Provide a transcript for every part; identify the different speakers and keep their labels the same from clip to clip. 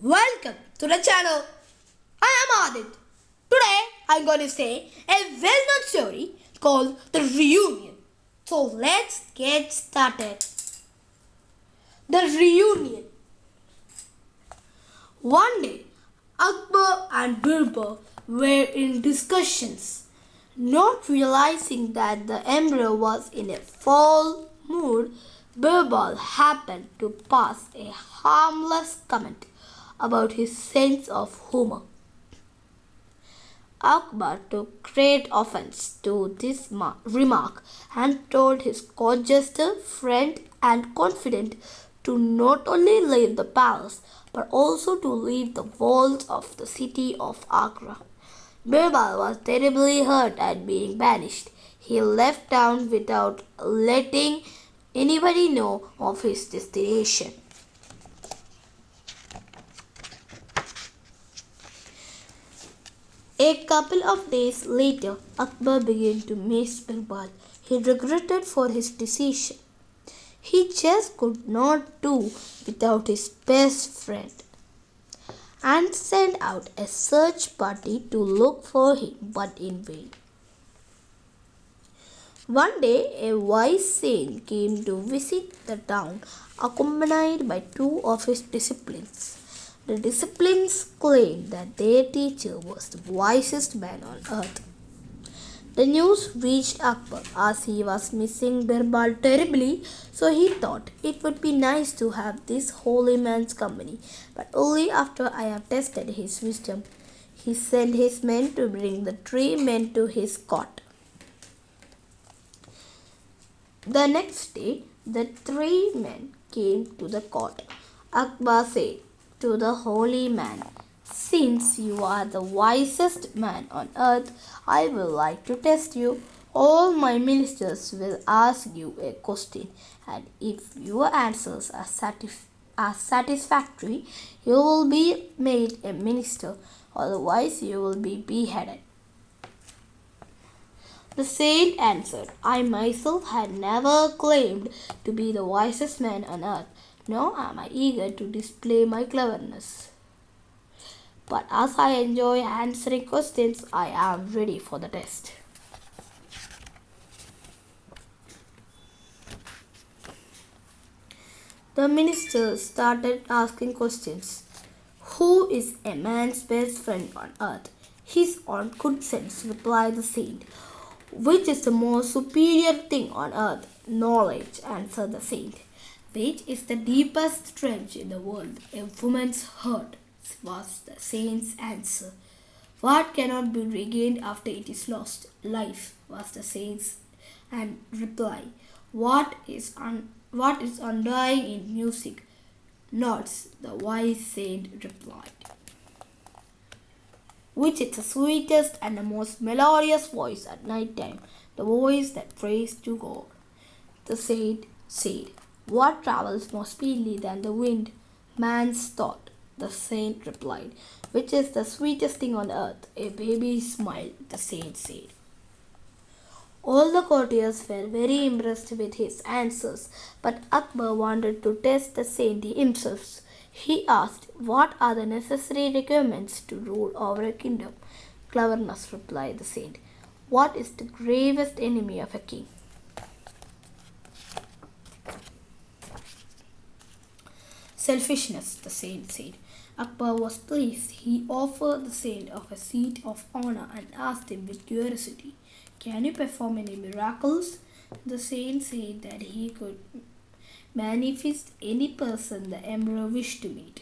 Speaker 1: Welcome to the channel. I am Adit. Today I'm going to say a well-known story called The Reunion. So let's get started. The Reunion. One day, Akbar and Birbal were in discussions, not realizing that the emperor was in a foul mood. Birbal happened to pass a harmless comment about his sense of humor. Akbar took great offense to this remark and told his coadjutor, friend, and confidant to not only leave the palace but also to leave the walls of the city of Agra. Birbal was terribly hurt at being banished. He left town without letting anybody know of his destination. A couple of days later, Akbar began to miss Birbal. He regretted for his decision. He just could not do without his best friend and sent out a search party to look for him, but in vain. One day, a wise saint came to visit the town, accompanied by two of his disciples. The disciples claimed that their teacher was the wisest man on earth. The news reached Akbar as he was missing Birbal terribly, so he thought it would be nice to have this holy man's company. But only after I have tested his wisdom. He sent his men to bring the three men to his court. The next day, the three men came to the court. Akbar said to the holy man, "Since you are the wisest man on earth, I will like to test you. All my ministers will ask you a question, and if your answers are satisfactory, you will be made a minister, otherwise you will be beheaded." The saint answered, "I myself had never claimed to be the wisest man on earth, nor am I eager to display my cleverness. But as I enjoy answering questions, I am ready for the test." The minister started asking questions. "Who is a man's best friend on earth?" "His own good sense," replied the saint. "Which is the most superior thing on earth?" "Knowledge," answered the saint. "Which is the deepest trench in the world?" "A woman's heart," was the saint's answer. "What cannot be regained after it is lost?" "Life," was the saint's reply. What is undying in music?" "Notes," the wise saint replied. "Which is the sweetest and the most melodious voice at night time?" "The voice that prays to God." The saint said, "What travels more speedily than the wind?" "Man's thought," the saint replied. "Which is the sweetest thing on earth?" "A baby's smile," the saint said. All the courtiers were very impressed with his answers, but Akbar wanted to test the saint himself. He asked, "What are the necessary requirements to rule over a kingdom?" "Cleverness," replied the saint. "What is the gravest enemy of a king?" "Selfishness," the saint said. Akbar was pleased. He offered the saint a seat of honor and asked him with curiosity, "Can you perform any miracles?" The saint said that he could manifest any person the emperor wished to meet.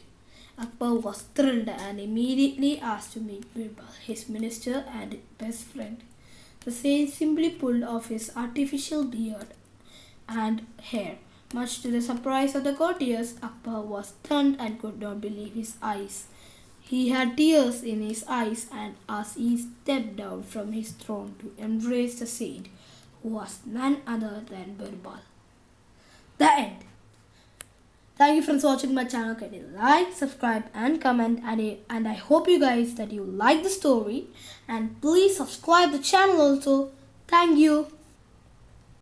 Speaker 1: Akbar was thrilled and immediately asked to meet Birbal, his minister and best friend. The saint simply pulled off his artificial beard and hair. Much to the surprise of the courtiers, Akbar was stunned and could not believe his eyes. He had tears in his eyes and as he stepped down from his throne to embrace the saint, who was none other than Birbal. The end. Thank you for watching my channel. Can you like, subscribe and comment, and I hope you guys that you like the story, and please subscribe the channel also. Thank you.